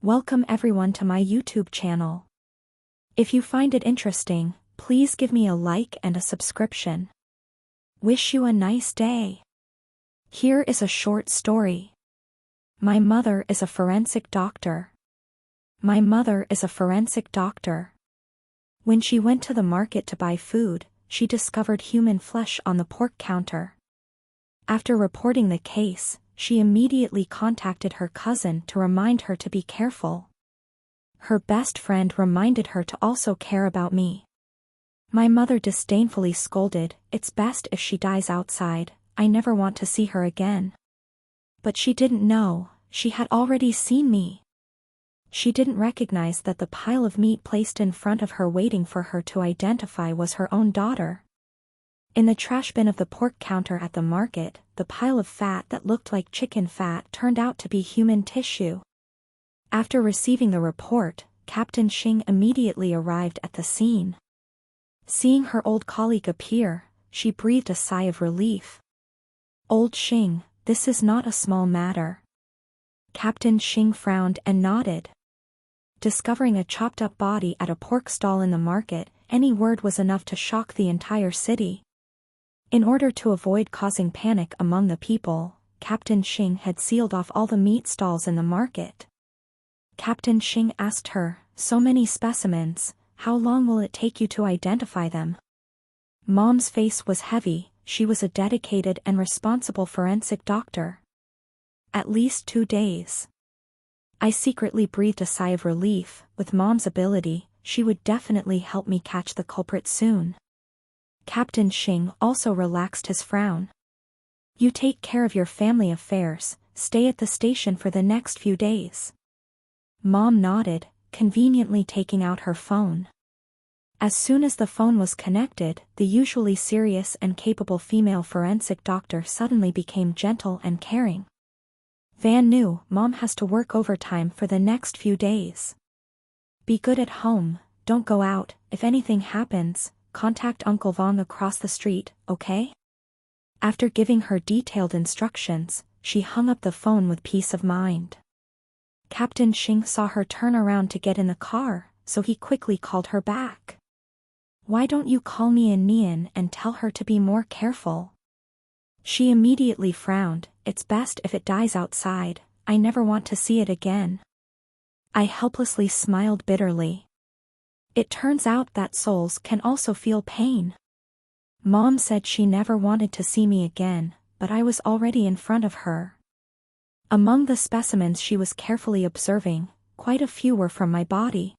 Welcome everyone to my YouTube channel. If you find it interesting, please give me a like and a subscription. Wish you a nice day. Here is a short story. My mother is a forensic doctor. My mother is a forensic doctor. When she went to the market to buy food, she discovered human flesh on the pork counter. After reporting the case, she immediately contacted her cousin to remind her to be careful. Her best friend reminded her to also care about me. My mother disdainfully scolded, "It's best if she dies outside, I never want to see her again." But she didn't know, she had already seen me. She didn't recognize that the pile of meat placed in front of her waiting for her to identify was her own daughter. In the trash bin of the pork counter at the market, the pile of fat that looked like chicken fat turned out to be human tissue. After receiving the report, Captain Xing immediately arrived at the scene. Seeing her old colleague appear, she breathed a sigh of relief. "Old Xing, this is not a small matter." Captain Xing frowned and nodded. Discovering a chopped-up body at a pork stall in the market, any word was enough to shock the entire city. In order to avoid causing panic among the people, Captain Xing had sealed off all the meat stalls in the market. Captain Xing asked her, "So many specimens, how long will it take you to identify them?" Mom's face was heavy, she was a dedicated and responsible forensic doctor. "At least 2 days." I secretly breathed a sigh of relief. With Mom's ability, she would definitely help me catch the culprit soon. Captain Xing also relaxed his frown. "You take care of your family affairs, stay at the station for the next few days." Mom nodded, conveniently taking out her phone. As soon as the phone was connected, the usually serious and capable female forensic doctor suddenly became gentle and caring. "Van Nu, Mom has to work overtime for the next few days. Be good at home, don't go out, if anything happens, contact Uncle Vong across the street, okay?" After giving her detailed instructions, she hung up the phone with peace of mind. Captain Xing saw her turn around to get in the car, so he quickly called her back. "Why don't you call me in Nian and tell her to be more careful?" She immediately frowned. "It's best if it dies outside, I never want to see it again." I helplessly smiled bitterly. It turns out that souls can also feel pain. Mom said she never wanted to see me again, but I was already in front of her. Among the specimens she was carefully observing, quite a few were from my body.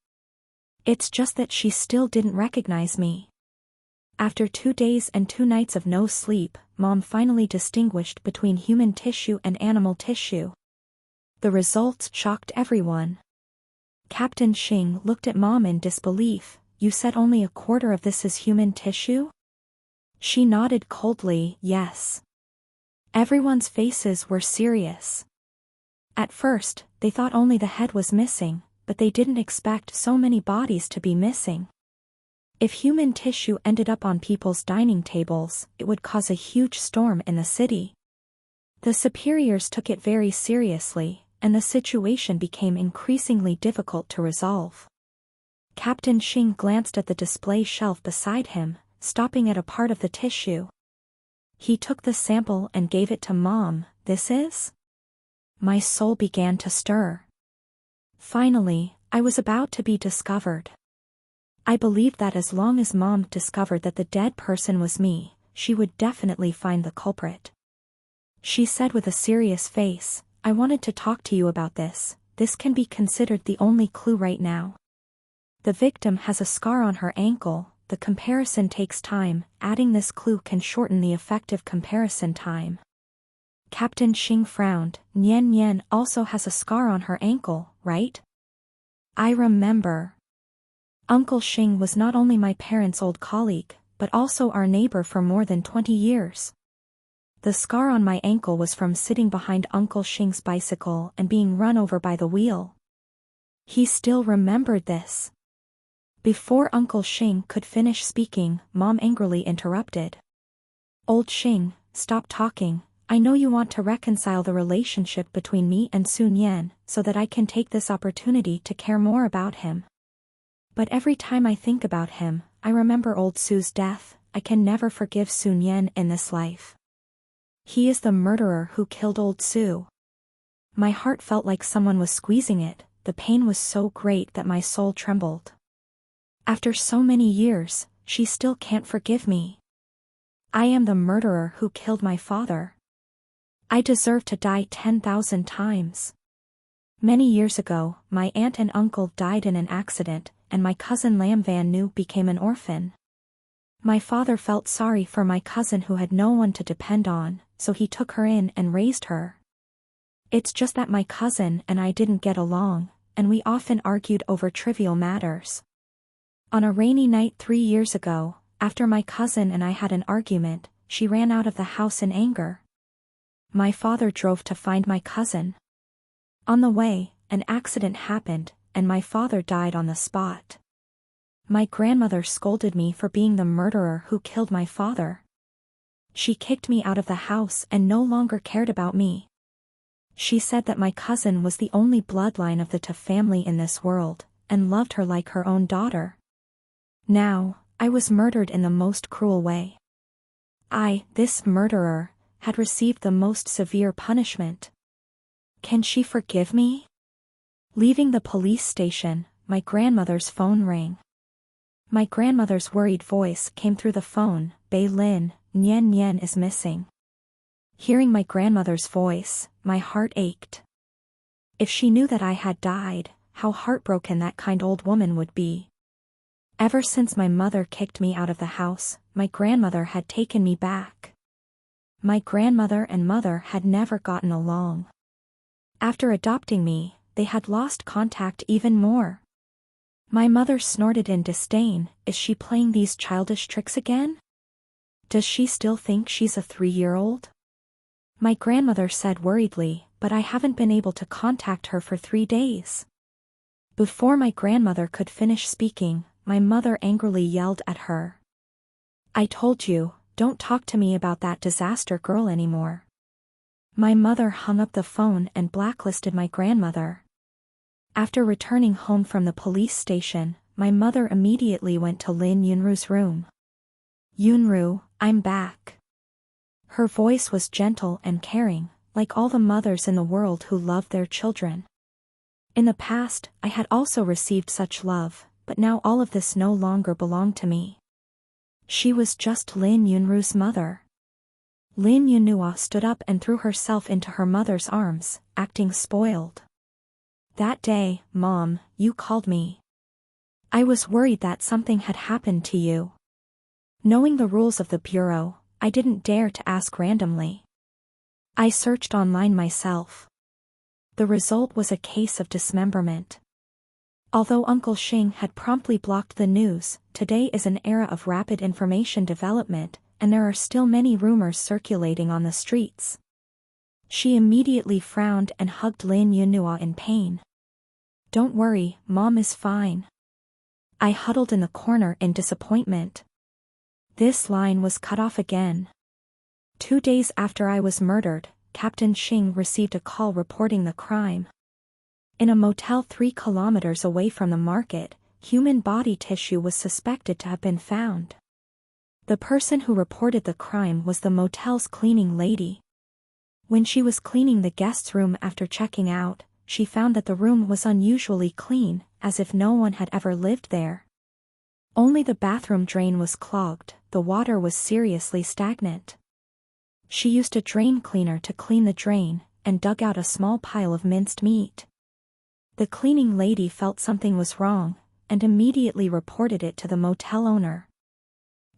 It's just that she still didn't recognize me. After 2 days and 2 nights of no sleep, Mom finally distinguished between human tissue and animal tissue. The results shocked everyone. Captain Xing looked at Mom in disbelief. "You said only a quarter of this is human tissue?" She nodded coldly, "Yes." Everyone's faces were serious. At first, they thought only the head was missing, but they didn't expect so many bodies to be missing. If human tissue ended up on people's dining tables, it would cause a huge storm in the city. The superiors took it very seriously, and the situation became increasingly difficult to resolve. Captain Xing glanced at the display shelf beside him, stopping at a part of the tissue. He took the sample and gave it to Mom. "This is?" My soul began to stir. Finally, I was about to be discovered. I believed that as long as Mom discovered that the dead person was me, she would definitely find the culprit. She said with a serious face, "I wanted to talk to you about this. This can be considered the only clue right now. The victim has a scar on her ankle, the comparison takes time, adding this clue can shorten the effective comparison time." Captain Xing frowned. "Nian Nian also has a scar on her ankle, right?" I remember. Uncle Xing was not only my parents' old colleague, but also our neighbor for more than 20 years. The scar on my ankle was from sitting behind Uncle Xing's bicycle and being run over by the wheel. He still remembered this. Before Uncle Xing could finish speaking, Mom angrily interrupted. "Old Xing, stop talking, I know you want to reconcile the relationship between me and Sun Yan so that I can take this opportunity to care more about him. But every time I think about him, I remember old Su's death. I can never forgive Sun Yan in this life. He is the murderer who killed old Su. My heart felt like someone was squeezing it. The pain was so great that my soul trembled. After so many years, she still can't forgive me. I am the murderer who killed my father. I deserve to die 10,000 times. Many years ago, my aunt and uncle died in an accident, and my cousin Lam Van Nu became an orphan. My father felt sorry for my cousin who had no one to depend on, so he took her in and raised her. It's just that my cousin and I didn't get along, and we often argued over trivial matters. On a rainy night 3 years ago, after my cousin and I had an argument, she ran out of the house in anger. My father drove to find my cousin. On the way, an accident happened, and my father died on the spot. My grandmother scolded me for being the murderer who killed my father. She kicked me out of the house and no longer cared about me. She said that my cousin was the only bloodline of the Tu family in this world, and loved her like her own daughter. Now, I was murdered in the most cruel way. I, this murderer, had received the most severe punishment. Can she forgive me? Leaving the police station, my grandmother's phone rang. My grandmother's worried voice came through the phone. Bei Lin, Nian Nian is missing. Hearing my grandmother's voice, my heart ached. If she knew that I had died, how heartbroken that kind old woman would be. Ever since my mother kicked me out of the house, my grandmother had taken me back. My grandmother and mother had never gotten along. After adopting me, they had lost contact even more. My mother snorted in disdain. Is she playing these childish tricks again? Does she still think she's a 3-year-old? My grandmother said worriedly, but I haven't been able to contact her for 3 days. Before my grandmother could finish speaking, my mother angrily yelled at her. I told you, don't talk to me about that disaster girl anymore. My mother hung up the phone and blacklisted my grandmother. After returning home from the police station, my mother immediately went to Lin Yunru's room. Yunru, I'm back. Her voice was gentle and caring, like all the mothers in the world who love their children. In the past, I had also received such love, but now all of this no longer belonged to me. She was just Lin Yunru's mother. Lin Yunhua stood up and threw herself into her mother's arms, acting spoiled. That day, Mom, you called me. I was worried that something had happened to you. Knowing the rules of the bureau, I didn't dare to ask randomly. I searched online myself. The result was a case of dismemberment. Although Uncle Xing had promptly blocked the news, today is an era of rapid information development, and there are still many rumors circulating on the streets. She immediately frowned and hugged Lin Yunhua in pain. Don't worry, Mom is fine. I huddled in the corner in disappointment. This line was cut off again. 2 days after I was murdered, Captain Xing received a call reporting the crime. In a motel 3 kilometers away from the market, human body tissue was suspected to have been found. The person who reported the crime was the motel's cleaning lady. When she was cleaning the guest's room after checking out, she found that the room was unusually clean, as if no one had ever lived there. Only the bathroom drain was clogged, the water was seriously stagnant. She used a drain cleaner to clean the drain, and dug out a small pile of minced meat. The cleaning lady felt something was wrong, and immediately reported it to the motel owner.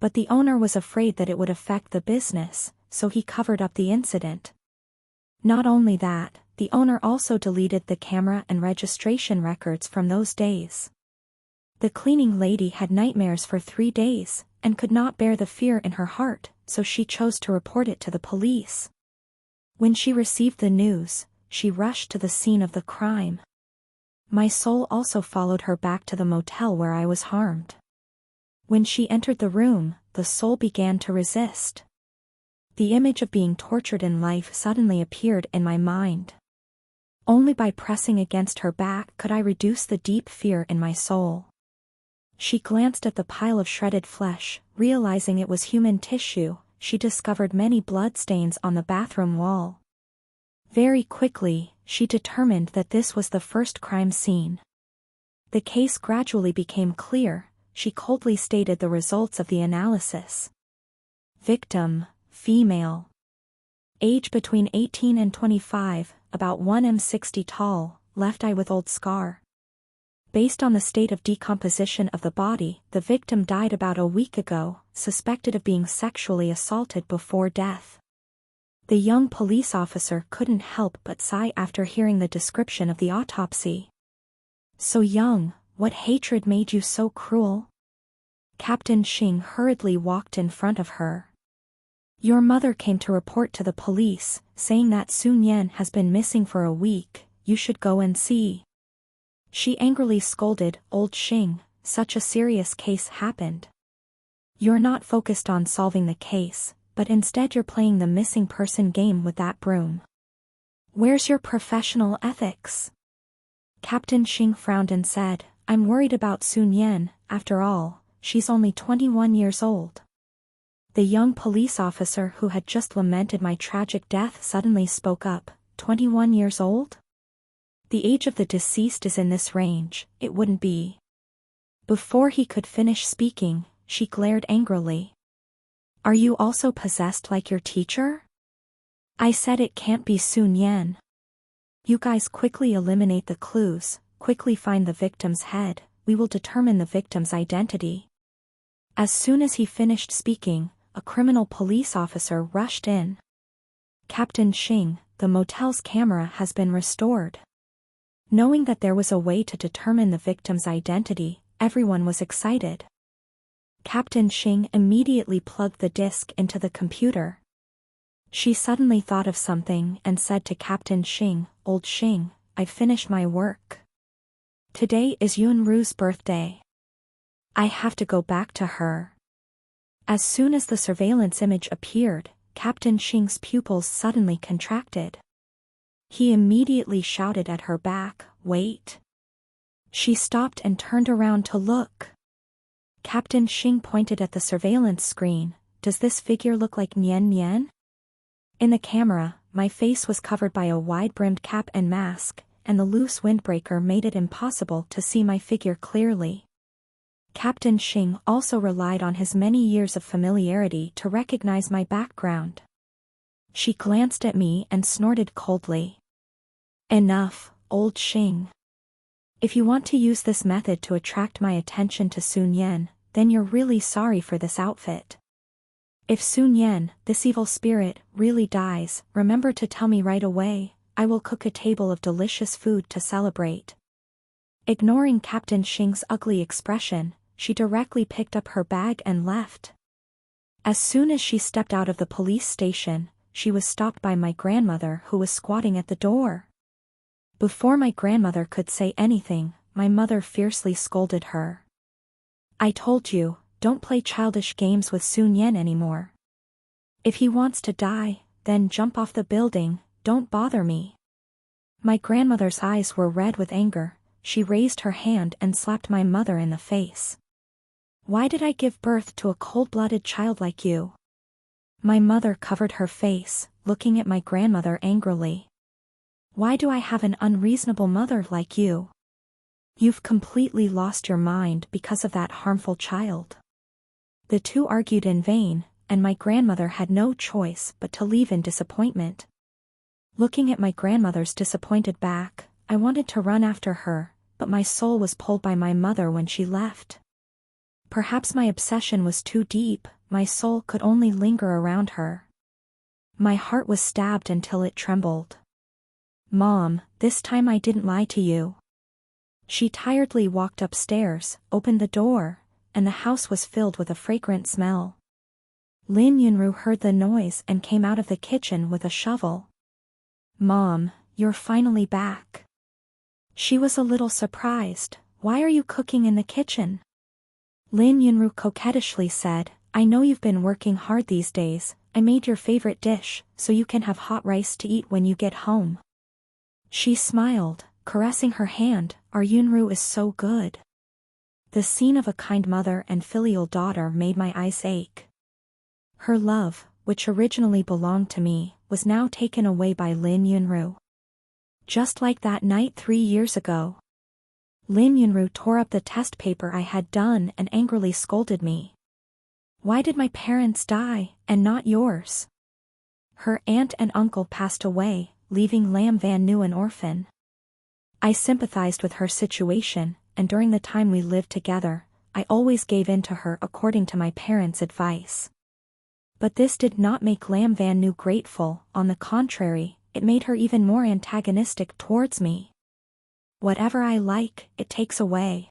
But the owner was afraid that it would affect the business, so he covered up the incident. Not only that, the owner also deleted the camera and registration records from those days. The cleaning lady had nightmares for 3 days, and could not bear the fear in her heart, so she chose to report it to the police. When she received the news, she rushed to the scene of the crime. My soul also followed her back to the motel where I was harmed. When she entered the room, the soul began to resist. The image of being tortured in life suddenly appeared in my mind. Only by pressing against her back could I reduce the deep fear in my soul. She glanced at the pile of shredded flesh, realizing it was human tissue. She discovered many bloodstains on the bathroom wall. Very quickly, she determined that this was the first crime scene. The case gradually became clear. She coldly stated the results of the analysis. Victim, female. Age between 18 and 25, about 1 m 60 tall, left eye with old scar. Based on the state of decomposition of the body, the victim died about a week ago, suspected of being sexually assaulted before death. The young police officer couldn't help but sigh after hearing the description of the autopsy. So young, what hatred made you so cruel? Captain Xing hurriedly walked in front of her. Your mother came to report to the police, saying that Sun Yan has been missing for a week. You should go and see. She angrily scolded, Old Xing, such a serious case happened. You're not focused on solving the case, but instead you're playing the missing person game with that broom. Where's your professional ethics? Captain Xing frowned and said, I'm worried about Sun Yan. After all, she's only 21 years old. The young police officer who had just lamented my tragic death suddenly spoke up, 21 years old? The age of the deceased is in this range, it wouldn't be. Before he could finish speaking, she glared angrily. Are you also possessed like your teacher? I said it can't be Sun Yan. You guys quickly eliminate the clues, quickly find the victim's head, we will determine the victim's identity. As soon as he finished speaking, a criminal police officer rushed in. Captain Xing, the motel's camera has been restored. Knowing that there was a way to determine the victim's identity, everyone was excited. Captain Xing immediately plugged the disc into the computer. She suddenly thought of something and said to Captain Xing, Old Xing, I've finished my work. Today is Yunru's birthday. I have to go back to her. As soon as the surveillance image appeared, Captain Xing's pupils suddenly contracted. He immediately shouted at her back, Wait. She stopped and turned around to look. Captain Xing pointed at the surveillance screen. Does this figure look like Nian Nian? In the camera, my face was covered by a wide-brimmed cap and mask, and the loose windbreaker made it impossible to see my figure clearly. Captain Xing also relied on his many years of familiarity to recognize my background. She glanced at me and snorted coldly. Enough, Old Xing. If you want to use this method to attract my attention to Sun Yan, then you're really sorry for this outfit. If Sun Yan, this evil spirit, really dies, remember to tell me right away. I will cook a table of delicious food to celebrate. Ignoring Captain Xing's ugly expression, she directly picked up her bag and left. As soon as she stepped out of the police station, she was stopped by my grandmother who was squatting at the door. Before my grandmother could say anything, my mother fiercely scolded her. I told you, don't play childish games with Sun Yan anymore. If he wants to die, then jump off the building, don't bother me. My grandmother's eyes were red with anger. She raised her hand and slapped my mother in the face. Why did I give birth to a cold-blooded child like you? My mother covered her face, looking at my grandmother angrily. Why do I have an unreasonable mother like you? You've completely lost your mind because of that harmful child. The two argued in vain, and my grandmother had no choice but to leave in disappointment. Looking at my grandmother's disappointed back, I wanted to run after her, but my soul was pulled by my mother when she left. Perhaps my obsession was too deep, my soul could only linger around her. My heart was stabbed until it trembled. Mom, this time I didn't lie to you. She tiredly walked upstairs, opened the door, and the house was filled with a fragrant smell. Lin Yunru heard the noise and came out of the kitchen with a shovel. Mom, you're finally back. She was a little surprised. Why are you cooking in the kitchen? Lin Yunru coquettishly said, I know you've been working hard these days, I made your favorite dish, so you can have hot rice to eat when you get home. She smiled, caressing her hand. Our Yunru is so good. The scene of a kind mother and filial daughter made my eyes ache. Her love, which originally belonged to me, was now taken away by Lin Yunru. Just like that night 3 years ago. Lin Yunru tore up the test paper I had done and angrily scolded me. Why did my parents die, and not yours? Her aunt and uncle passed away, leaving Lam Van Nu an orphan. I sympathized with her situation, and during the time we lived together, I always gave in to her according to my parents' advice. But this did not make Lam Van Nu grateful. On the contrary, it made her even more antagonistic towards me. Whatever I like, it takes away.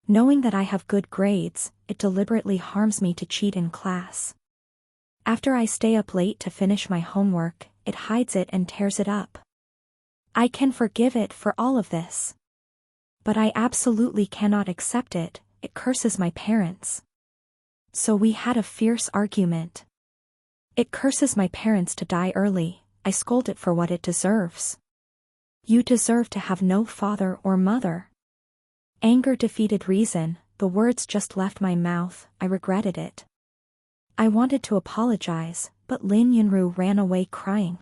Knowing that I have good grades, it deliberately harms me to cheat in class. After I stay up late to finish my homework, it hides it and tears it up. I can forgive it for all of this. But I absolutely cannot accept it. It curses my parents. So we had a fierce argument. It curses my parents to die early. I scold it for what it deserves. You deserve to have no father or mother. Anger defeated reason. The words just left my mouth. I regretted it. I wanted to apologize, but Lin Yunru ran away crying.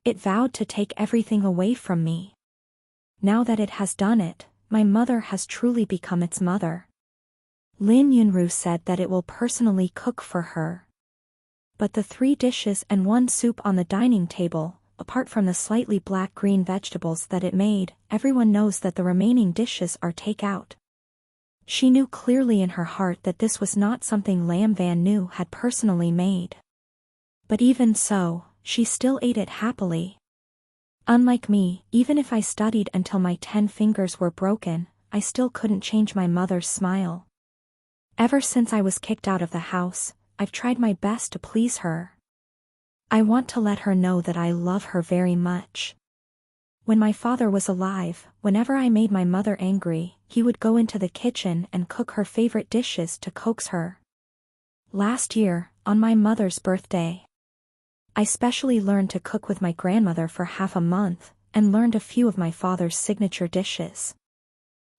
It vowed to take everything away from me. Now that it has done it, my mother has truly become its mother. Lin Yunru said that it will personally cook for her. But the 3 dishes and 1 soup on the dining table, apart from the slightly black-green vegetables that it made, everyone knows that the remaining dishes are takeout. She knew clearly in her heart that this was not something Lam Van Nu had personally made. But even so, she still ate it happily. Unlike me, even if I studied until my 10 fingers were broken, I still couldn't change my mother's smile. Ever since I was kicked out of the house, I've tried my best to please her. I want to let her know that I love her very much. When my father was alive, whenever I made my mother angry, he would go into the kitchen and cook her favorite dishes to coax her. Last year, on my mother's birthday, I specially learned to cook with my grandmother for half a month, and learned a few of my father's signature dishes.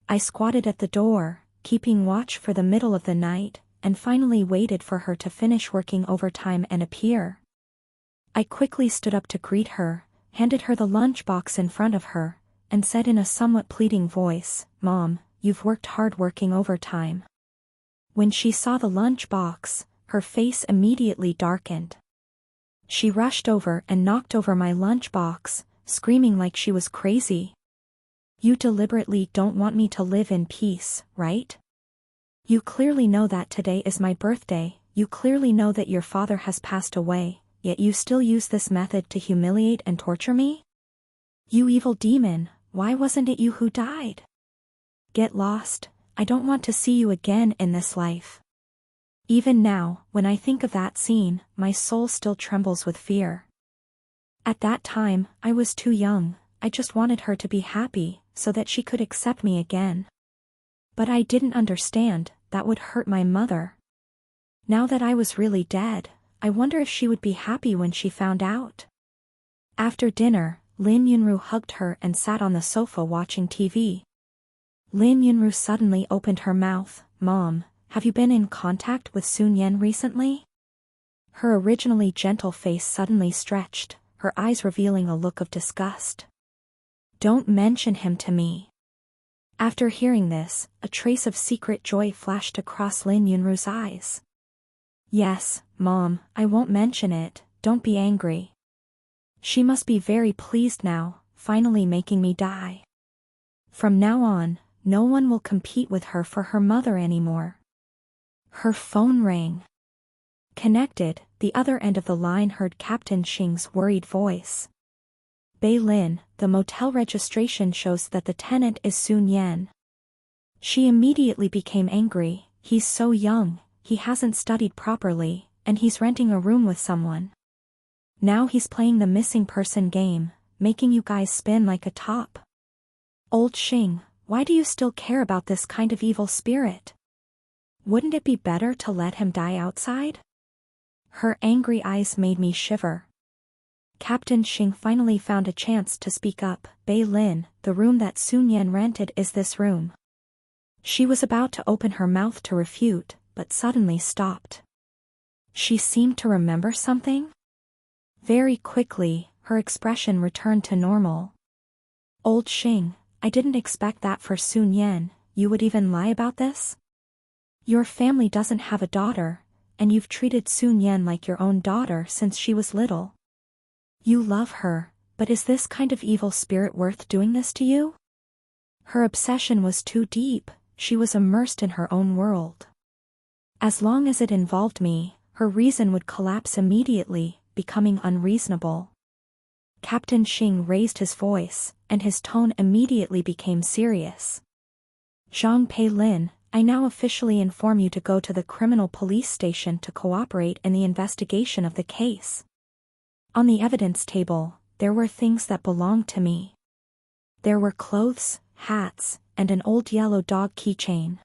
I squatted at the door, keeping watch for the middle of the night, and finally waited for her to finish working overtime and appear. I quickly stood up to greet her, handed her the lunchbox in front of her, and said in a somewhat pleading voice, "Mom, you've worked hard working overtime." When she saw the lunchbox, her face immediately darkened. She rushed over and knocked over my lunchbox, screaming like she was crazy. You deliberately don't want me to live in peace, right? You clearly know that today is my birthday, you clearly know that your father has passed away, yet you still use this method to humiliate and torture me? You evil demon, why wasn't it you who died? Get lost, I don't want to see you again in this life. Even now, when I think of that scene, my soul still trembles with fear. At that time, I was too young, I just wanted her to be happy, so that she could accept me again. But I didn't understand, that would hurt my mother. Now that I was really dead, I wonder if she would be happy when she found out. After dinner, Lin Yunru hugged her and sat on the sofa watching TV. Lin Yunru suddenly opened her mouth. "Mom, have you been in contact with Sun Yan recently?" Her originally gentle face suddenly stretched, her eyes revealing a look of disgust. "Don't mention him to me." After hearing this, a trace of secret joy flashed across Lin Yunru's eyes. "Yes, Mom, I won't mention it, don't be angry." She must be very pleased now, finally making me die. From now on, no one will compete with her for her mother anymore. Her phone rang. Connected, the other end of the line heard Captain Xing's worried voice. "Bei Lin, the motel registration shows that the tenant is Sun Yan." She immediately became angry. "He's so young, he hasn't studied properly, and he's renting a room with someone. Now he's playing the missing person game, making you guys spin like a top. Old Xing, why do you still care about this kind of evil spirit? Wouldn't it be better to let him die outside?" Her angry eyes made me shiver. Captain Xing finally found a chance to speak up. Bei Lin, the room that Sun Yan rented is this room. She was about to open her mouth to refute, but suddenly stopped. She seemed to remember something? Very quickly, her expression returned to normal. Old Xing, I didn't expect that for Sun Yan. You would even lie about this? Your family doesn't have a daughter, and you've treated Sun Yan like your own daughter since she was little. You love her, but is this kind of evil spirit worth doing this to you? Her obsession was too deep, she was immersed in her own world. As long as it involved me, her reason would collapse immediately, becoming unreasonable. Captain Xing raised his voice, and his tone immediately became serious. Zhang Bei Lin, I now officially inform you to go to the criminal police station to cooperate in the investigation of the case. On the evidence table, there were things that belonged to me. There were clothes, hats, and an old yellow dog keychain.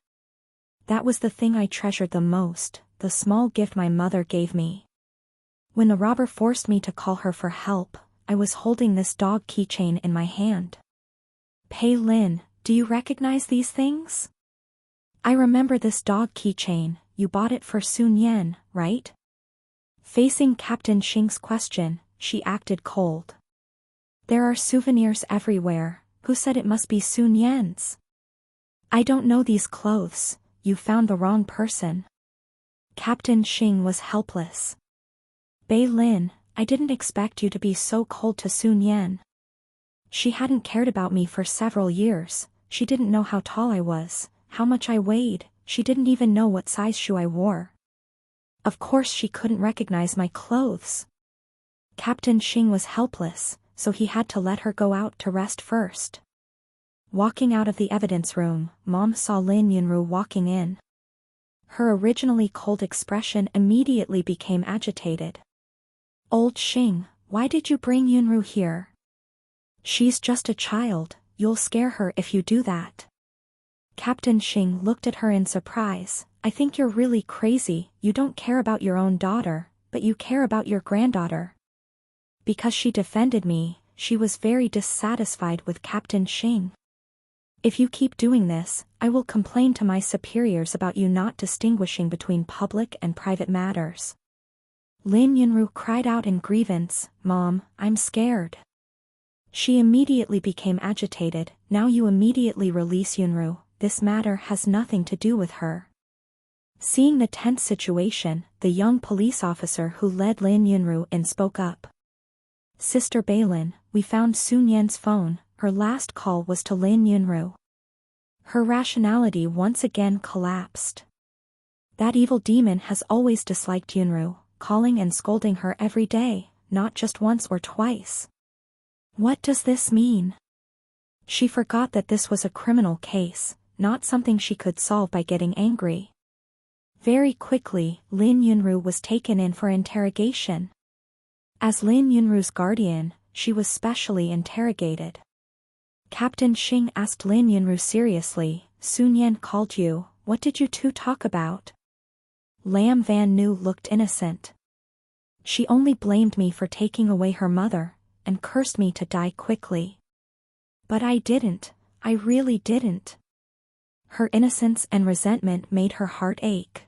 That was the thing I treasured the most, the small gift my mother gave me. When the robber forced me to call her for help, I was holding this dog keychain in my hand. Bei Lin, do you recognize these things? I remember this dog keychain, you bought it for Sun Yan, right? Facing Captain Xing's question, she acted cold. There are souvenirs everywhere, who said it must be Sun Yan's? I don't know these clothes, you found the wrong person. Captain Xing was helpless. Bei Lin, I didn't expect you to be so cold to Sun Yan. She hadn't cared about me for several years, she didn't know how tall I was, how much I weighed, she didn't even know what size shoe I wore. Of course she couldn't recognize my clothes. Captain Xing was helpless, so he had to let her go out to rest first. Walking out of the evidence room, Mom saw Lin Yunru walking in. Her originally cold expression immediately became agitated. Old Xing, why did you bring Yunru here? She's just a child, you'll scare her if you do that. Captain Xing looked at her in surprise. I think you're really crazy, you don't care about your own daughter, but you care about your granddaughter. Because she defended me, she was very dissatisfied with Captain Xing. If you keep doing this, I will complain to my superiors about you not distinguishing between public and private matters. Lin Yunru cried out in grievance, Mom, I'm scared. She immediately became agitated. Now you immediately release Yunru, this matter has nothing to do with her. Seeing the tense situation, the young police officer who led Lin Yunru in spoke up. Sister Bei Lin, we found Sun Yan's phone, her last call was to Lin Yunru. Her rationality once again collapsed. That evil demon has always disliked Yunru, calling and scolding her every day, not just once or twice. What does this mean? She forgot that this was a criminal case, not something she could solve by getting angry. Very quickly, Lin Yunru was taken in for interrogation. As Lin Yunru's guardian, she was specially interrogated. Captain Xing asked Lin Yunru seriously, Sun Yan called you, what did you two talk about? Lam Van Nu looked innocent. She only blamed me for taking away her mother, and cursed me to die quickly. But I didn't, I really didn't. Her innocence and resentment made her heart ache.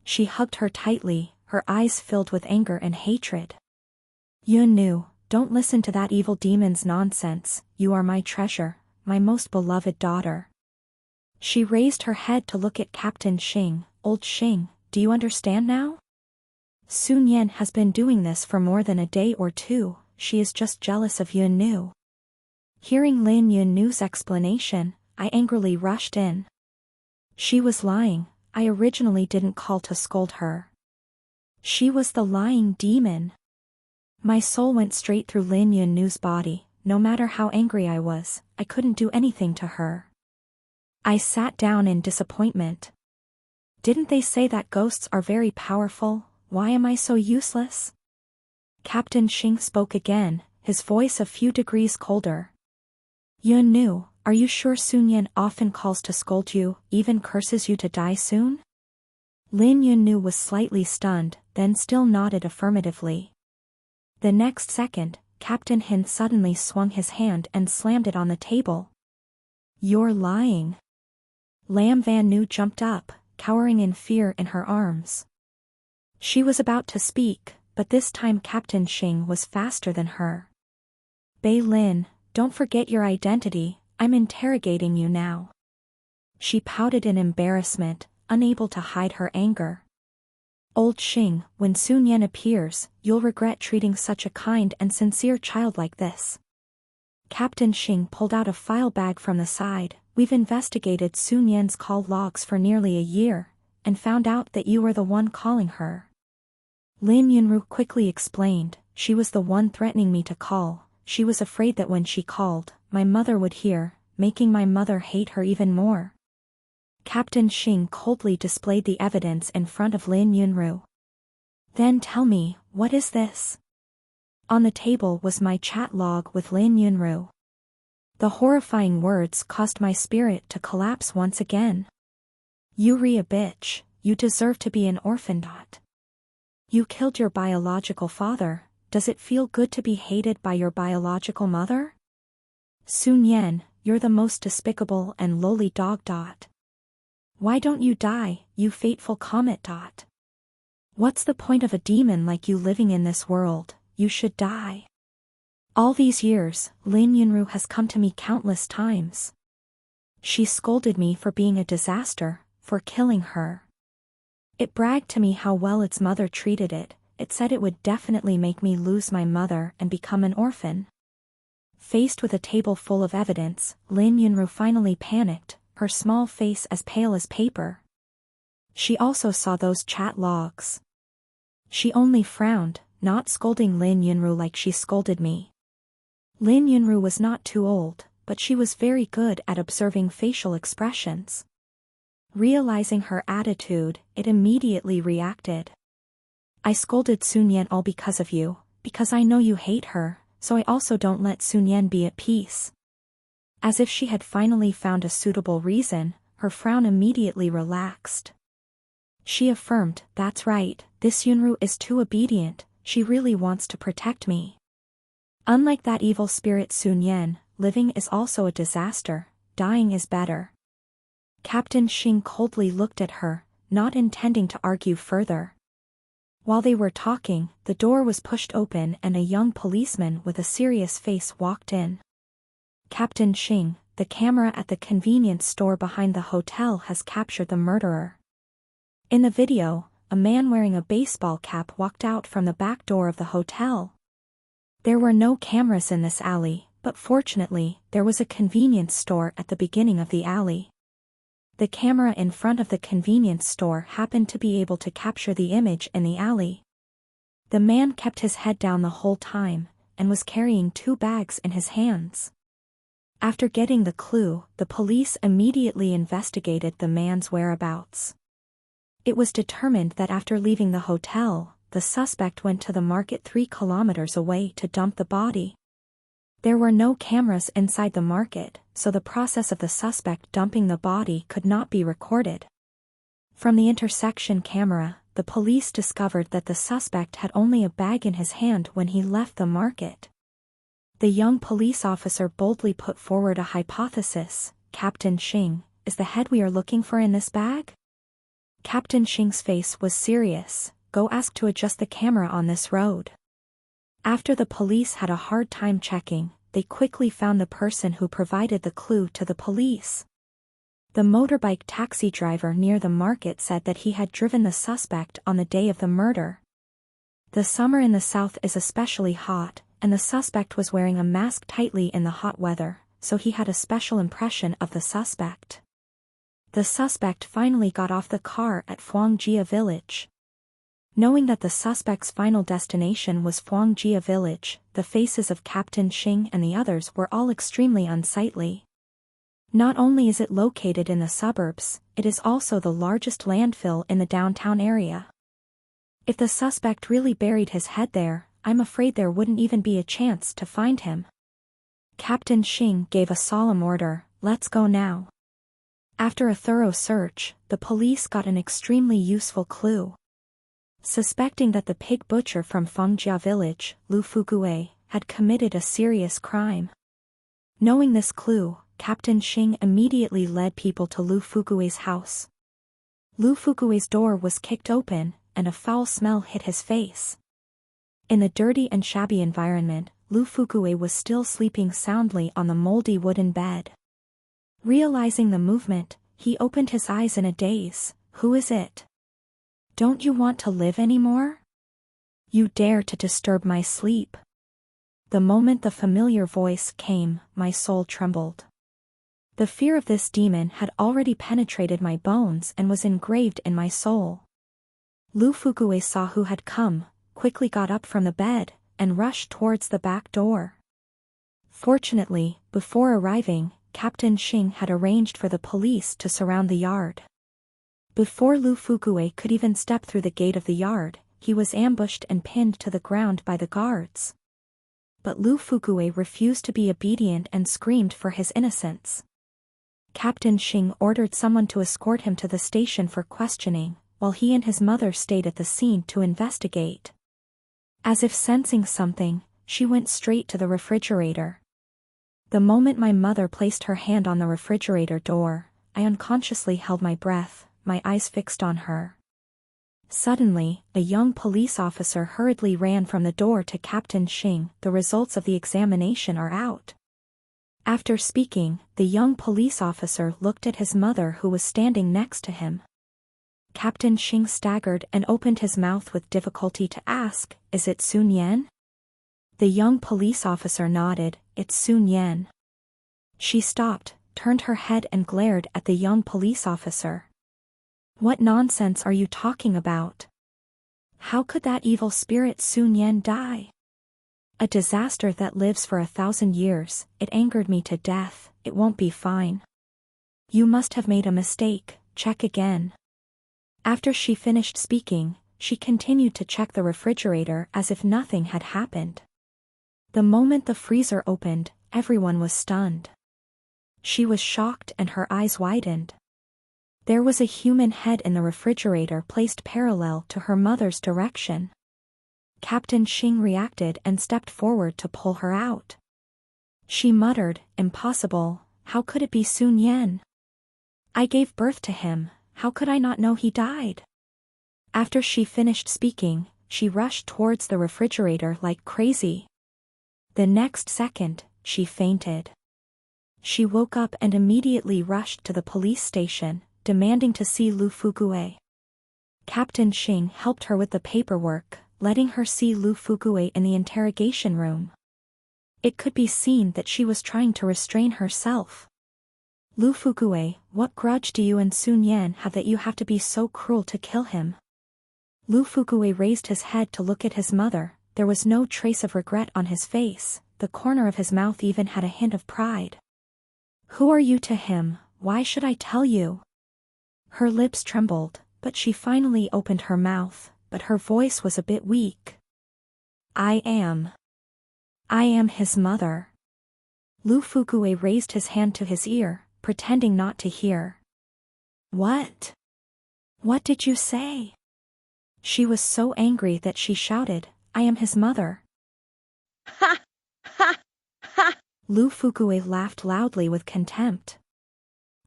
She hugged her tightly, her eyes filled with anger and hatred. Yunnu, don't listen to that evil demon's nonsense, you are my treasure, my most beloved daughter. She raised her head to look at Captain Xing. Old Xing, do you understand now? Sun Yan has been doing this for more than a day or two, she is just jealous of Yunnu. Hearing Lin Yunnu's explanation, I angrily rushed in. She was lying, I originally didn't call to scold her. She was the lying demon. My soul went straight through Lin Yunnu's body, no matter how angry I was, I couldn't do anything to her. I sat down in disappointment. Didn't they say that ghosts are very powerful? Why am I so useless? Captain Xing spoke again, his voice a few degrees colder. Yunnu, are you sure Sun Yan often calls to scold you, even curses you to die soon? Lin Yunru was slightly stunned, then still nodded affirmatively. The next second, Captain Hin suddenly swung his hand and slammed it on the table. "You're lying." Lam Van Nu jumped up, cowering in fear in her arms. She was about to speak, but this time Captain Xing was faster than her. "Bei Lin, don't forget your identity, I'm interrogating you now." She pouted in embarrassment, unable to hide her anger. "Old Xing, when Sun Yan appears, you'll regret treating such a kind and sincere child like this." Captain Xing pulled out a file bag from the side. "We've investigated Sun Yan's call logs for nearly a year, and found out that you were the one calling her." Lin Yunru quickly explained, "She was the one threatening me to call. She was afraid that when she called, my mother would hear, making my mother hate her even more." Captain Xing coldly displayed the evidence in front of Lin Yunru. "Then tell me, what is this?" On the table was my chat log with Lin Yunru. The horrifying words caused my spirit to collapse once again. "You a bitch, you deserve to be an orphan. You killed your biological father, does it feel good to be hated by your biological mother? Sun Yan, you're the most despicable and lowly dog. Why don't you die, you fateful comet. What's the point of a demon like you living in this world? You should die." All these years, Lin Yunru has come to me countless times. She scolded me for being a disaster, for killing her. It bragged to me how well its mother treated it. It said it would definitely make me lose my mother and become an orphan. Faced with a table full of evidence, Lin Yunru finally panicked, her small face as pale as paper. She also saw those chat logs. She only frowned, not scolding Lin Yunru like she scolded me. Lin Yunru was not too old, but she was very good at observing facial expressions. Realizing her attitude, it immediately reacted. "I scolded Sun Yan all because of you, because I know you hate her, so I also don't let Sun Yan be at peace." As if she had finally found a suitable reason, her frown immediately relaxed. She affirmed, "That's right, this Yunru is too obedient, she really wants to protect me. Unlike that evil spirit Sun Yan, living is also a disaster, dying is better." Captain Xing coldly looked at her, not intending to argue further. While they were talking, the door was pushed open and a young policeman with a serious face walked in. "Captain Xing, the camera at the convenience store behind the hotel has captured the murderer." In the video, a man wearing a baseball cap walked out from the back door of the hotel. There were no cameras in this alley, but fortunately, there was a convenience store at the beginning of the alley. The camera in front of the convenience store happened to be able to capture the image in the alley. The man kept his head down the whole time, and was carrying 2 bags in his hands. After getting the clue, the police immediately investigated the man's whereabouts. It was determined that after leaving the hotel, the suspect went to the market 3 kilometers away to dump the body. There were no cameras inside the market, so the process of the suspect dumping the body could not be recorded. From the intersection camera, the police discovered that the suspect had only a bag in his hand when he left the market. The young police officer boldly put forward a hypothesis. "Captain Xing, is the head we are looking for in this bag?" Captain Xing's face was serious. "Go ask to adjust the camera on this road." After the police had a hard time checking, they quickly found the person who provided the clue to the police. The motorbike taxi driver near the market said that he had driven the suspect on the day of the murder. The summer in the south is especially hot, and the suspect was wearing a mask tightly in the hot weather, so he had a special impression of the suspect. The suspect finally got off the car at Fuangjia village. Knowing that the suspect's final destination was Fuangjia village, the faces of Captain Xing and the others were all extremely unsightly. Not only is it located in the suburbs, it is also the largest landfill in the downtown area. If the suspect really buried his head there, I'm afraid there wouldn't even be a chance to find him. Captain Xing gave a solemn order, "Let's go now." After a thorough search, the police got an extremely useful clue. Suspecting that the pig butcher from Fongjia village, Lu Fukue, had committed a serious crime. Knowing this clue, Captain Xing immediately led people to Lu Fukue's house. Lu Fukue's door was kicked open, and a foul smell hit his face. In the dirty and shabby environment, Lu Fukue was still sleeping soundly on the moldy wooden bed. Realizing the movement, he opened his eyes in a daze. "Who is it? Don't you want to live anymore? You dare to disturb my sleep." The moment the familiar voice came, my soul trembled. The fear of this demon had already penetrated my bones and was engraved in my soul. Lu Fukue saw who had come, quickly got up from the bed, and rushed towards the back door. Fortunately, before arriving, Captain Xing had arranged for the police to surround the yard. Before Lu Fukue could even step through the gate of the yard, he was ambushed and pinned to the ground by the guards. But Lu Fukue refused to be obedient and screamed for his innocence. Captain Xing ordered someone to escort him to the station for questioning, while he and his mother stayed at the scene to investigate. As if sensing something, she went straight to the refrigerator. The moment my mother placed her hand on the refrigerator door, I unconsciously held my breath, my eyes fixed on her. Suddenly, a young police officer hurriedly ran from the door to Captain Xing. "The results of the examination are out." After speaking, the young police officer looked at his mother who was standing next to him. Captain Xing staggered and opened his mouth with difficulty to ask, "Is it Sun Yan?" The young police officer nodded, "It's Sun Yan." She stopped, turned her head and glared at the young police officer. "What nonsense are you talking about? How could that evil spirit Sun Yan die? A disaster that lives for 1,000 years, it angered me to death, it won't be fine. You must have made a mistake, check again." After she finished speaking, she continued to check the refrigerator as if nothing had happened. The moment the freezer opened, everyone was stunned. She was shocked and her eyes widened. There was a human head in the refrigerator placed parallel to her mother's direction. Captain Xing reacted and stepped forward to pull her out. She muttered, "Impossible, how could it be Sun Yan? I gave birth to him, how could I not know he died?" After she finished speaking, she rushed towards the refrigerator like crazy. The next second, she fainted. She woke up and immediately rushed to the police station, demanding to see Lu Fukue. Captain Xing helped her with the paperwork, letting her see Lu Fukue in the interrogation room. It could be seen that she was trying to restrain herself. "Lu Fukue, what grudge do you and Sun Yan have that you have to be so cruel to kill him?" Lu Fukue raised his head to look at his mother. There was no trace of regret on his face, the corner of his mouth even had a hint of pride. "Who are you to him? Why should I tell you?" Her lips trembled, but she finally opened her mouth, but her voice was a bit weak. I am his mother." Lu Fukue raised his hand to his ear, pretending not to hear. What did you say?" She was so angry that she shouted, "I am his mother." Ha! Ha! Ha! Lu Fukue laughed loudly with contempt.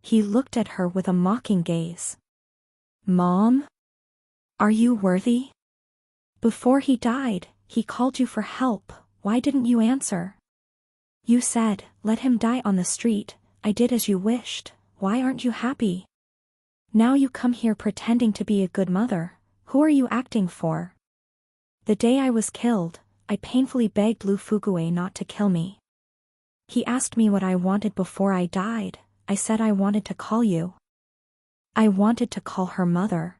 He looked at her with a mocking gaze. "Mom? Are you worthy? Before he died, he called you for help, why didn't you answer? You said, 'Let him die on the street,' I did as you wished, why aren't you happy? Now you come here pretending to be a good mother, who are you acting for? The day I was killed, I painfully begged Lu Fukue not to kill me. He asked me what I wanted before I died, I said I wanted to call you. I wanted to call her mother.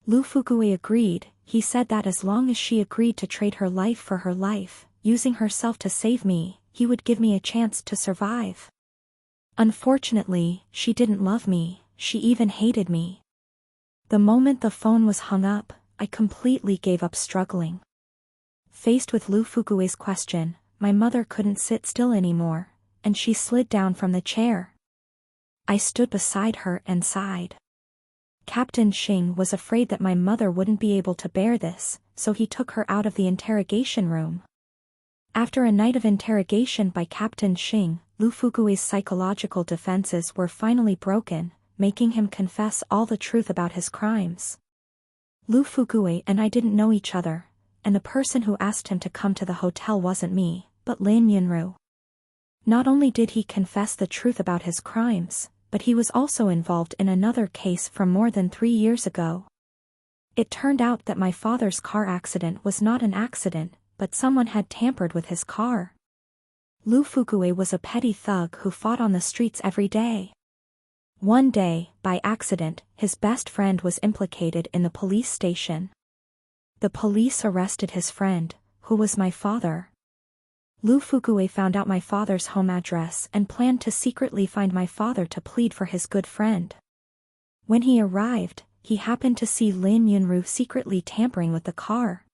Lu Fukue agreed, he said that as long as she agreed to trade her life for her life, using herself to save me, he would give me a chance to survive. Unfortunately, she didn't love me, she even hated me. The moment the phone was hung up, I completely gave up struggling. Faced with Lu Fukue's question, my mother couldn't sit still anymore, and she slid down from the chair. I stood beside her and sighed. Captain Xing was afraid that my mother wouldn't be able to bear this, so he took her out of the interrogation room. After a night of interrogation by Captain Xing, Lu Fugui's psychological defenses were finally broken, making him confess all the truth about his crimes. Lu Fugui and I didn't know each other, and the person who asked him to come to the hotel wasn't me, but Lin Yunru. Not only did he confess the truth about his crimes, but he was also involved in another case from more than 3 years ago. It turned out that my father's car accident was not an accident, but someone had tampered with his car. Lu Fugui was a petty thug who fought on the streets every day. One day, by accident, his best friend was implicated in the police station. The police arrested his friend, who was my father. Lu Fugui found out my father's home address and planned to secretly find my father to plead for his good friend. When he arrived, he happened to see Lin Yunru secretly tampering with the car.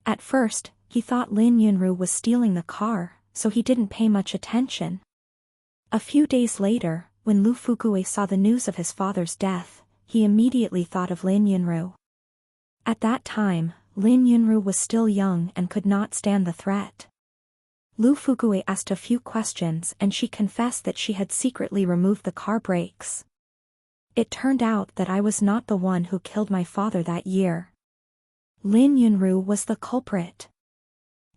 At first, he thought Lin Yunru was stealing the car, so he didn't pay much attention. A few days later, when Lu Fugui saw the news of his father's death, he immediately thought of Lin Yunru. At that time, Lin Yunru was still young and could not stand the threat. Lu Fugui asked a few questions and she confessed that she had secretly removed the car brakes. It turned out that I was not the one who killed my father that year. Lin Yunru was the culprit.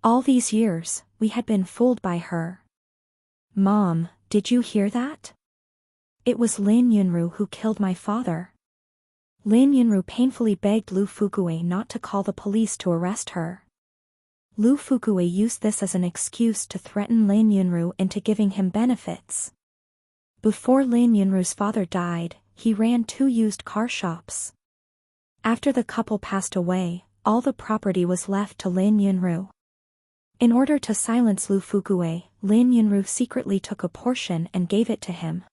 All these years, we had been fooled by her. Mom, did you hear that? It was Lin Yunru who killed my father. Lin Yunru painfully begged Lu Fugui not to call the police to arrest her. Lu Fugui used this as an excuse to threaten Lin Yunru into giving him benefits. Before Lin Yunru's father died, he ran 2 used car shops. After the couple passed away, all the property was left to Lin Yunru. In order to silence Lu Fugui, Lin Yunru secretly took a portion and gave it to him.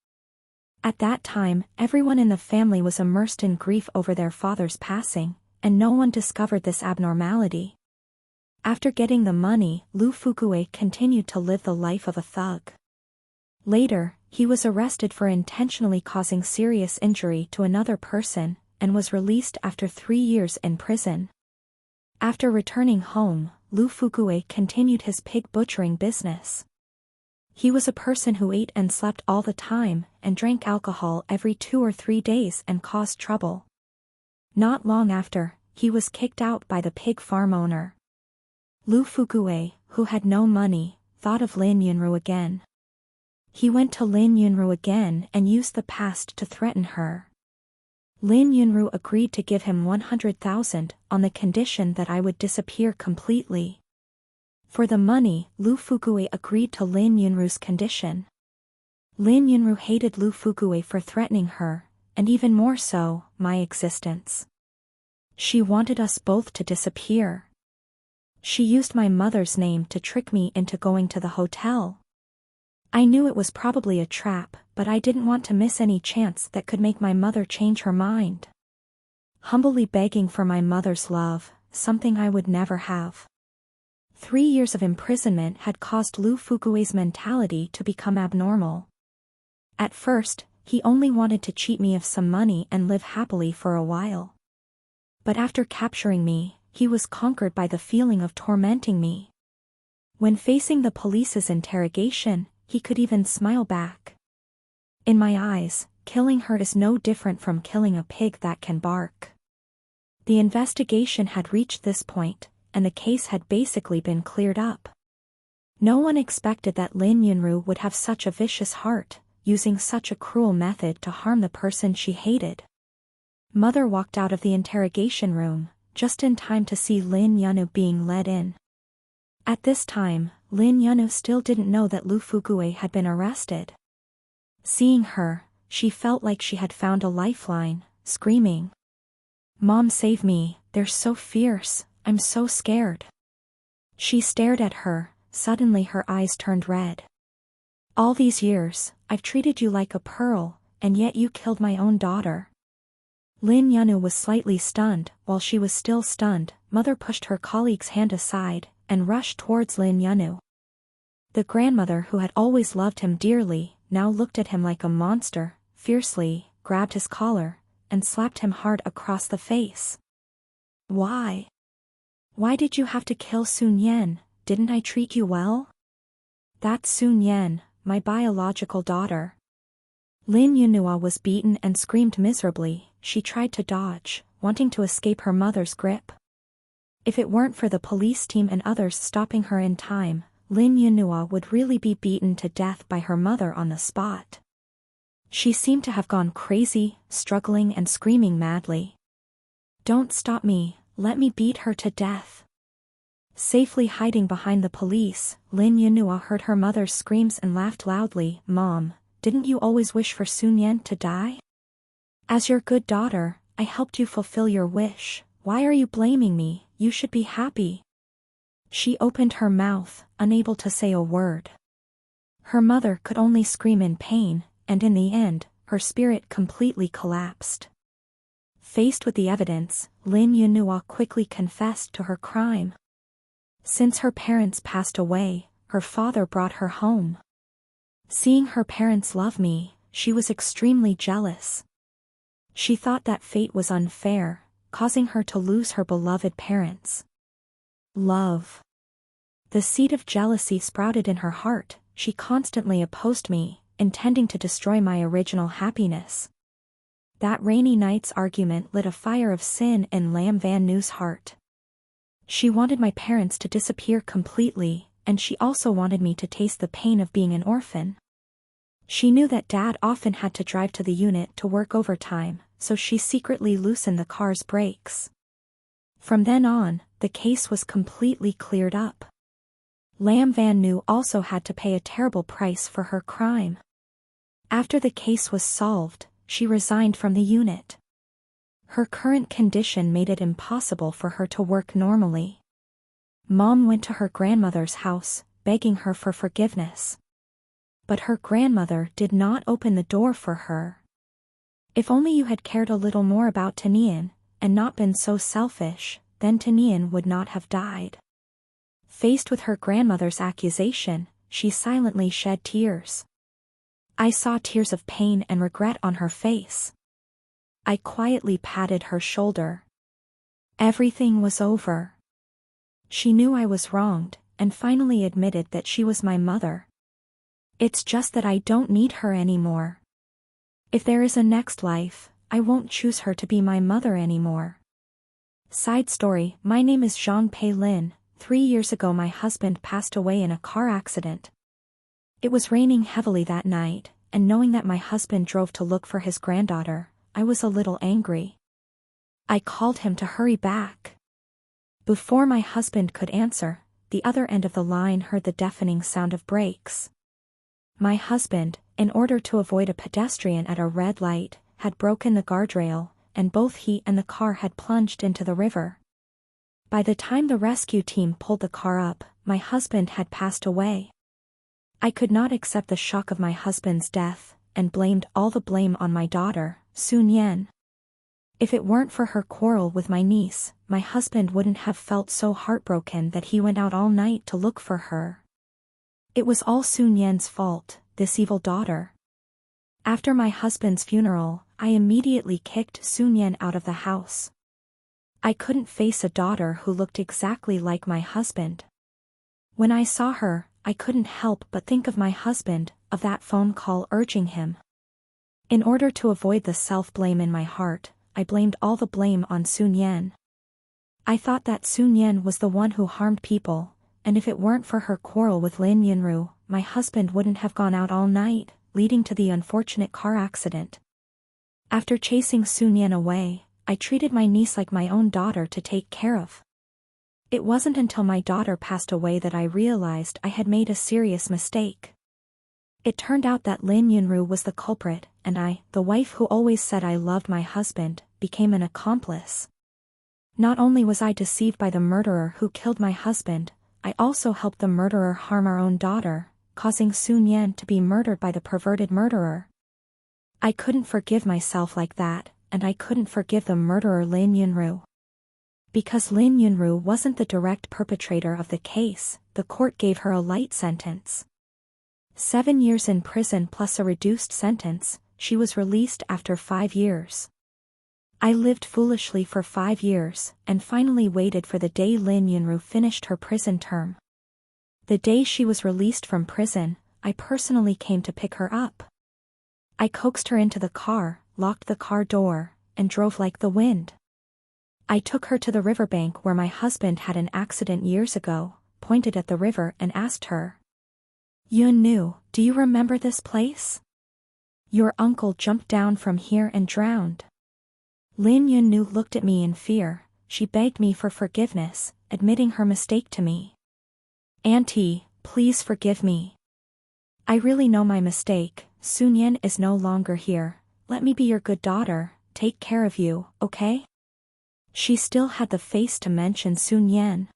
At that time, everyone in the family was immersed in grief over their father's passing, and no one discovered this abnormality. After getting the money, Lu Fugui continued to live the life of a thug. Later, he was arrested for intentionally causing serious injury to another person, and was released after 3 years in prison. After returning home, Lu Fugui continued his pig butchering business. He was a person who ate and slept all the time, and drank alcohol every 2 or 3 days and caused trouble. Not long after, he was kicked out by the pig farm owner. Lu Fugui, who had no money, thought of Lin Yunru again. He went to Lin Yunru again and used the past to threaten her. Lin Yunru agreed to give him 100,000 on the condition that I would disappear completely. For the money, Lu Fugui agreed to Lin Yunru's condition. Lin Yunru hated Lu Fugui for threatening her, and even more so, my existence. She wanted us both to disappear. She used my mother's name to trick me into going to the hotel. I knew it was probably a trap, but I didn't want to miss any chance that could make my mother change her mind. Humbly begging for my mother's love, something I would never have. 3 years of imprisonment had caused Lu Fugui's mentality to become abnormal. At first, he only wanted to cheat me of some money and live happily for a while. But after capturing me, he was conquered by the feeling of tormenting me. When facing the police's interrogation, he could even smile back. In my eyes, killing her is no different from killing a pig that can bark. The investigation had reached this point, and the case had basically been cleared up. No one expected that Lin Yunru would have such a vicious heart, using such a cruel method to harm the person she hated. Mother walked out of the interrogation room, just in time to see Lin Yunru being led in. At this time, Lin Yunru still didn't know that Lu Fugui had been arrested. Seeing her, she felt like she had found a lifeline, screaming, "Mom, save me, they're so fierce, I'm so scared." She stared at her, suddenly her eyes turned red. "All these years, I've treated you like a pearl, and yet you killed my own daughter." Lin Yunru was slightly stunned. While she was still stunned, Mother pushed her colleague's hand aside, and rushed towards Lin Yunru. The grandmother who had always loved him dearly, now looked at him like a monster, fiercely, grabbed his collar, and slapped him hard across the face. Why? Why did you have to kill Sun Yan? Didn't I treat you well? That's Sun Yan, my biological daughter. Lin Yunhua was beaten and screamed miserably. She tried to dodge, wanting to escape her mother's grip. If it weren't for the police team and others stopping her in time, Lin Yunhua would really be beaten to death by her mother on the spot. She seemed to have gone crazy, struggling and screaming madly. Don't stop me, let me beat her to death. Safely hiding behind the police, Lin Yunhua heard her mother's screams and laughed loudly. Mom, didn't you always wish for Sun Yan to die? As your good daughter, I helped you fulfill your wish. Why are you blaming me? You should be happy. She opened her mouth, unable to say a word. Her mother could only scream in pain, and in the end, her spirit completely collapsed. Faced with the evidence, Lin Yunhua quickly confessed to her crime. Since her parents passed away, her father brought her home. Seeing her parents love me, she was extremely jealous. She thought that fate was unfair, causing her to lose her beloved parents. Love. The seed of jealousy sprouted in her heart. She constantly opposed me, intending to destroy my original happiness. That rainy night's argument lit a fire of sin in Lam Van Nu's heart. She wanted my parents to disappear completely, and she also wanted me to taste the pain of being an orphan. She knew that Dad often had to drive to the unit to work overtime, so she secretly loosened the car's brakes. From then on, the case was completely cleared up. Lam Van Nu also had to pay a terrible price for her crime. After the case was solved, she resigned from the unit. Her current condition made it impossible for her to work normally. Mom went to her grandmother's house, begging her for forgiveness. But her grandmother did not open the door for her. If only you had cared a little more about Tinian, and not been so selfish, then Tinian would not have died. Faced with her grandmother's accusation, she silently shed tears. I saw tears of pain and regret on her face. I quietly patted her shoulder. Everything was over. She knew I was wronged, and finally admitted that she was my mother. It's just that I don't need her anymore. If there is a next life, I won't choose her to be my mother anymore. Side story: my name is Zhang Pei Lin. 3 years ago my husband passed away in a car accident. It was raining heavily that night, and knowing that my husband drove to look for his granddaughter, I was a little angry. I called him to hurry back. Before my husband could answer, the other end of the line heard the deafening sound of brakes. My husband, in order to avoid a pedestrian at a red light, had broken the guardrail, and both he and the car had plunged into the river. By the time the rescue team pulled the car up, my husband had passed away. I could not accept the shock of my husband's death, and blamed all the blame on my daughter, Sun Yan. If it weren't for her quarrel with my niece, my husband wouldn't have felt so heartbroken that he went out all night to look for her. It was all Sun Yan's fault, this evil daughter. After my husband's funeral, I immediately kicked Sun Yan out of the house. I couldn't face a daughter who looked exactly like my husband. When I saw her, I couldn't help but think of my husband, of that phone call urging him. In order to avoid the self-blame in my heart, I blamed all the blame on Sun Yan. I thought that Sun Yan was the one who harmed people, and if it weren't for her quarrel with Lin Yunru, my husband wouldn't have gone out all night, leading to the unfortunate car accident. After chasing Sun Yan away, I treated my niece like my own daughter to take care of. It wasn't until my daughter passed away that I realized I had made a serious mistake. It turned out that Lin Yunru was the culprit, and I, the wife who always said I loved my husband, became an accomplice. Not only was I deceived by the murderer who killed my husband, I also helped the murderer harm our own daughter, causing Sun Yan to be murdered by the perverted murderer. I couldn't forgive myself like that, and I couldn't forgive the murderer Lin Yunru. Because Lin Yunru wasn't the direct perpetrator of the case, the court gave her a light sentence. 7 years in prison plus a reduced sentence. she was released after 5 years. I lived foolishly for 5 years, and finally waited for the day Lin Yunru finished her prison term. The day she was released from prison, I personally came to pick her up. I coaxed her into the car, locked the car door, and drove like the wind. I took her to the riverbank where my husband had an accident years ago, pointed at the river and asked her, "Yunnu, do you remember this place? Your uncle jumped down from here and drowned." Lin Yunnu looked at me in fear. She begged me for forgiveness, admitting her mistake to me. "Auntie, please forgive me. I really know my mistake. Sun Yan is no longer here. Let me be your good daughter, take care of you, okay?" She still had the face to mention Sun Yan.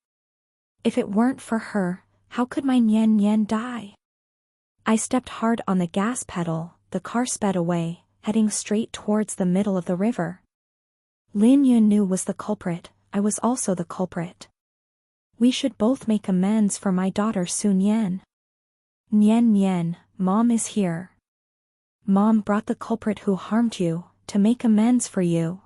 If it weren't for her, how could my Nian Nian die? I stepped hard on the gas pedal, the car sped away, heading straight towards the middle of the river. Lin Yunnu was the culprit, I was also the culprit. We should both make amends for my daughter Sun Yan. "Nian Nian, Mom is here. Mom brought the culprit who harmed you, to make amends for you."